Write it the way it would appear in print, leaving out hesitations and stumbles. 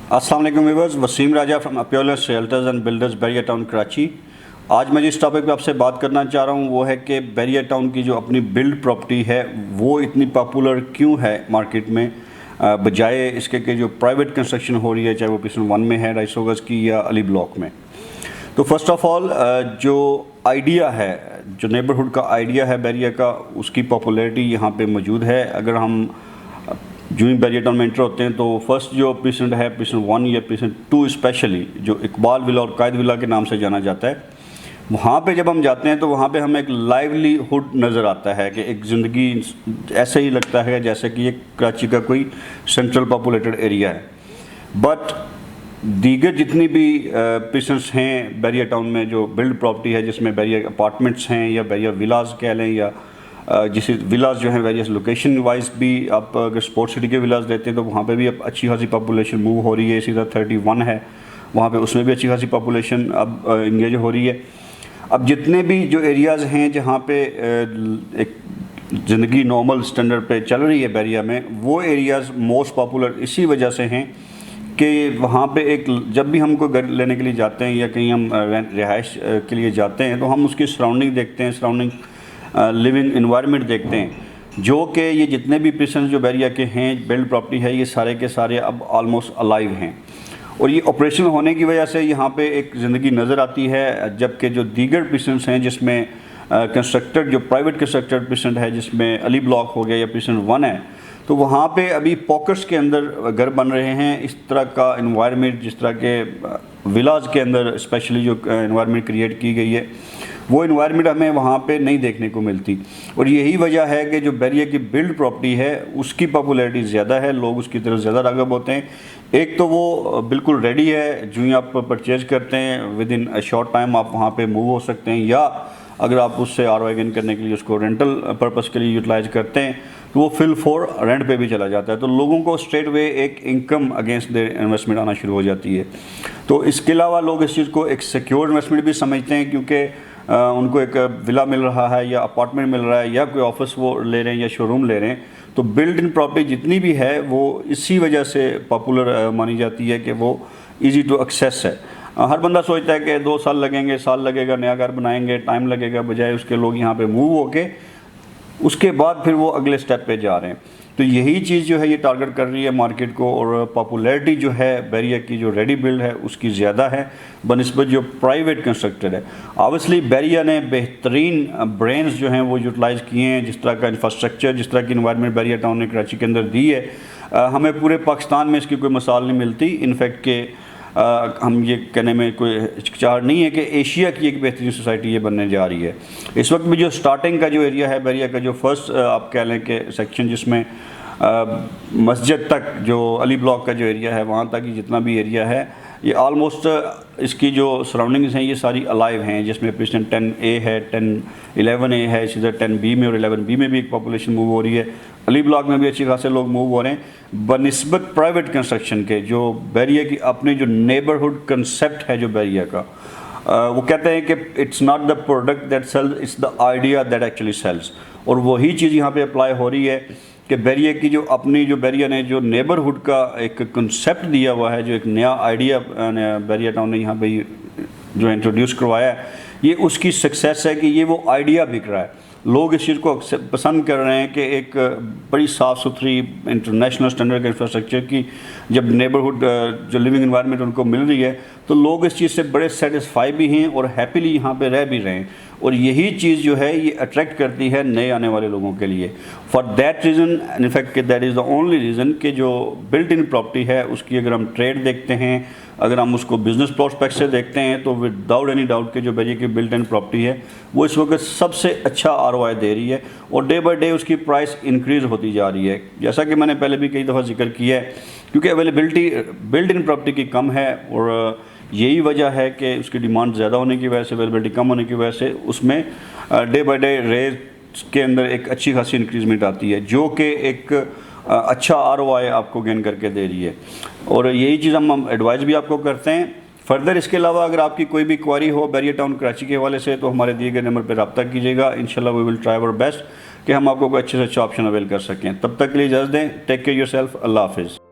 السلام علیکم viewers, Waseem Raja from اپیولس realtors and builders Bahria town Karachi. آج میں جس ٹاپک پہ آپ سے بات کرنا چاہ رہا ہوں وہ ہے کہ بیریا ٹاؤن کی جو اپنی بلڈ پراپرٹی ہے وہ اتنی پاپولر کیوں ہے مارکیٹ میں، بجائے اس کے کہ جو پرائیویٹ کنسٹرکشن ہو رہی ہے، چاہے وہ پسن 1 میں ہے 250 گز کی یا علی بلاک میں۔ تو فرسٹ آف آل جو آئیڈیا ہے، جو نیبرہڈ کا آئیڈیا ہے بیریا کا، اس کی پاپولیرٹی یہاں پہ موجود ہے۔ اگر ہم جو ہی بیریا ٹاؤن میں انٹر ہوتے ہیں تو فرسٹ جو پیسنٹ ہے پیسنٹ 1 یا پیسنٹ 2 اسپیشلی، جو اقبال ولا اور قائد ولا کے نام سے جانا جاتا ہے، وہاں پہ جب ہم جاتے ہیں تو وہاں پہ ہمیں ایک لائیولی ہوڈ نظر آتا ہے کہ ایک زندگی ایسے ہی لگتا ہے جیسے کہ یہ کراچی کا کوئی سینٹرل پاپولیٹڈ ایریا ہے۔ بٹ دیگر جتنی بھی پیسنٹس ہیں بیریا ٹاؤن میں، جو بلڈ پراپرٹی ہے جس میں بیریا اپارٹمنٹس ہیں یا بیریا ولاز کہہ لیں، یا جسے ولاز جو ہیں ویریس لوکیشن وائز بھی، آپ اگر اسپورٹ سٹی کے ولاز دیتے ہیں تو وہاں پہ بھی اب اچھی خاصی پاپولیشن موو ہو رہی ہے۔ اسی طرح 31 ہے، وہاں پہ اس میں بھی اچھی خاصی پاپولیشن اب انگیج ہو رہی ہے۔ اب جتنے بھی جو ایریاز ہیں جہاں پہ ایک زندگی نارمل سٹینڈرڈ پہ چل رہی ہے بیریا میں، وہ ایریاز موسٹ پاپولر اسی وجہ سے ہیں کہ وہاں پہ ایک جب بھی ہم کو گھر لینے کے لیے جاتے ہیں یا کہیں ہم رہائش کے لیے جاتے ہیں تو ہم اس کی سراؤنڈنگ دیکھتے ہیں، سراؤنڈنگ لیونگ انوائرمنٹ دیکھتے ہیں، جو کہ یہ جتنے بھی پیسنٹس جو بیریا کے ہیں بلڈ پراپرٹی ہے، یہ سارے کے سارے اب آلموسٹ الائیو ہیں، اور یہ آپریشن ہونے کی وجہ سے یہاں پہ ایک زندگی نظر آتی ہے۔ جبکہ جو دیگر پیسنٹس ہیں جس میں کنسٹرکٹڈ، جو پرائیویٹ کنسٹرکٹڈ پیسنٹ ہے جس میں علی بلاک ہو گیا یا پیسنٹ 1 ہے، تو وہاں پہ ابھی پاکٹس کے اندر گھر بن رہے ہیں۔ اس طرح کا انوائرمنٹ، جس طرح کے ولاز کے اندر اسپیشلی جو انوائرمنٹ کریٹ کی گئی ہے، وہ انوائرمنٹ ہمیں وہاں پہ نہیں دیکھنے کو ملتی، اور یہی وجہ ہے کہ جو بیریا کی بلڈ پراپرٹی ہے اس کی پاپولیرٹی زیادہ ہے، لوگ اس کی طرف زیادہ راغب ہوتے ہیں۔ ایک تو وہ بالکل ریڈی ہے، جو ہی آپ پرچیز کرتے ہیں with in a short time آپ وہاں پہ موو ہو سکتے ہیں، یا اگر آپ اس سے ROI گین کرنے کے لیے اس کو رینٹل پرپس کے لیے یوٹیلائز کرتے ہیں تو وہ فل فور رینٹ پہ بھی چلا جاتا ہے، تو لوگوں کو اسٹریٹ وے ایک انکم اگینسٹ دیر انویسٹمنٹ آنا شروع ہو جاتی ہے۔ تو اس کے علاوہ لوگ اس چیز کو ایک سیکیور انویسٹمنٹ بھی سمجھتے ہیں، کیونکہ ان کو ایک ولا مل رہا ہے یا اپارٹمنٹ مل رہا ہے یا کوئی آفس وہ لے رہے ہیں یا شو روم لے رہے ہیں، تو بلڈ ان پراپرٹی جتنی بھی ہے وہ اسی وجہ سے پاپولر مانی جاتی ہے کہ وہ ایزی ٹو ایکسیس ہے۔ ہر بندہ سوچتا ہے کہ 2 سال لگیں گے، سال لگے گا، نیا گھر بنائیں گے، ٹائم لگے گا، بجائے اس کے لوگ یہاں پہ موو ہو کے اس کے بعد پھر وہ اگلے سٹیپ پہ جا رہے ہیں۔ تو یہی چیز جو ہے یہ ٹارگٹ کر رہی ہے مارکیٹ کو، اور پاپولیرٹی جو ہے بیریا کی جو ریڈی بلڈ ہے اس کی زیادہ ہے بنسبت جو پرائیویٹ کنسٹرکٹڈ ہے۔ آبویسلی بیریا نے بہترین برینز جو ہیں وہ یوٹیلائز کیے ہیں، جس طرح کا انفراسٹرکچر، جس طرح کی انوائرمنٹ بیریا ٹاؤن نے کراچی کے اندر دی ہے، ہمیں پورے پاکستان میں اس کی کوئی مثال نہیں ملتی۔ انفیکٹ کہ ہم یہ کہنے میں کوئی ہچکچاہٹ نہیں ہے کہ ایشیا کی ایک بہترین سوسائٹی یہ بننے جا رہی ہے۔ اس وقت بھی جو سٹارٹنگ کا جو ایریا ہے بیریا کا، جو فرسٹ آپ کہہ لیں کہ سیکشن، جس میں مسجد تک جو علی بلاک کا جو ایریا ہے وہاں تک جتنا بھی ایریا ہے، یہ آلموسٹ اس کی جو سراؤنڈنگز ہیں یہ ساری الائیو ہیں، جس میں پیسنٹ 10A ہے، 11A ہے، اسی طرح 10B میں اور 11B میں بھی ایک پاپولیشن موو ہو رہی ہے۔ علی بلاک میں بھی اچھی خاصے لوگ موو ہو رہے ہیں بنسبت پرائیویٹ کنسٹرکشن کے۔ جو بیریا کی اپنی جو نیبرہڈ کنسیپٹ ہے جو بیریا کا، وہ کہتے ہیں کہ it's not the product that sells, it's the idea that actually sells, اور وہی چیز یہاں پہ اپلائی ہو رہی ہے کہ بیریا کی جو اپنی جو بیریا نے جو نیبرہڈ کا ایک کنسیپٹ دیا ہوا ہے، جو ایک نیا آئیڈیا بیریا ٹاؤن نے یہاں پہ جو انٹروڈیوس کروایا ہے، یہ اس کی سکسیس ہے کہ یہ وہ آئیڈیا بک رہا ہے۔ لوگ اس چیز کو پسند کر رہے ہیں کہ ایک بڑی صاف ستھری انٹرنیشنل سٹینڈرڈ کے انفراسٹرکچر کی جب نیبرہڈ جو لیونگ انوائرمنٹ ان کو مل رہی ہے تو لوگ اس چیز سے بڑے سیٹسفائی بھی ہیں اور ہیپیلی یہاں پہ رہ بھی رہے ہیں، اور یہی چیز جو ہے یہ اٹریکٹ کرتی ہے نئے آنے والے لوگوں کے لیے۔ For that reason, in fact that is the only reason کہ جو بلٹ ان پراپرٹی ہے اس کی اگر ہم ٹریڈ دیکھتے ہیں، اگر ہم اس کو بزنس پراسپیکٹ سے دیکھتے ہیں، تو وداؤٹ اینی ڈاؤٹ کہ جو بیریا کی بلٹ ان پراپرٹی ہے وہ اس وقت سب سے اچھا ROI دے رہی ہے، اور ڈے بائی ڈے اس کی پرائس انکریز ہوتی جا رہی ہے، جیسا کہ میں نے پہلے بھی کئی دفعہ ذکر کیا ہے، کیونکہ اویلیبلٹی بلٹ ان پراپرٹی کی کم ہے، اور یہی وجہ ہے کہ اس کی ڈیمانڈ زیادہ ہونے کی وجہ سے، اویلیبلٹی کم ہونے کی وجہ سے اس میں ڈے بائی ڈے ریٹ کے اندر ایک اچھی خاصی انکریزمنٹ آتی ہے، جو کہ ایک اچھا ROI آپ کو گین کر کے دے رہی ہے، اور یہی چیز ہم ایڈوائز بھی آپ کو کرتے ہیں۔ فردر اس کے علاوہ اگر آپ کی کوئی بھی کوائری ہو بیریا ٹاؤن کراچی کے حوالے سے تو ہمارے دیے گئے نمبر پہ رابطہ کیجیے گا، انشاءاللہ وی ول ٹرائی اور بیسٹ کہ ہم آپ کو کوئی اچھے سے اچھا آپشن اویل کر سکیں۔ تب تک کے لیے اجازت دیں، ٹیک کیئر یور سیلف، اللہ حافظ۔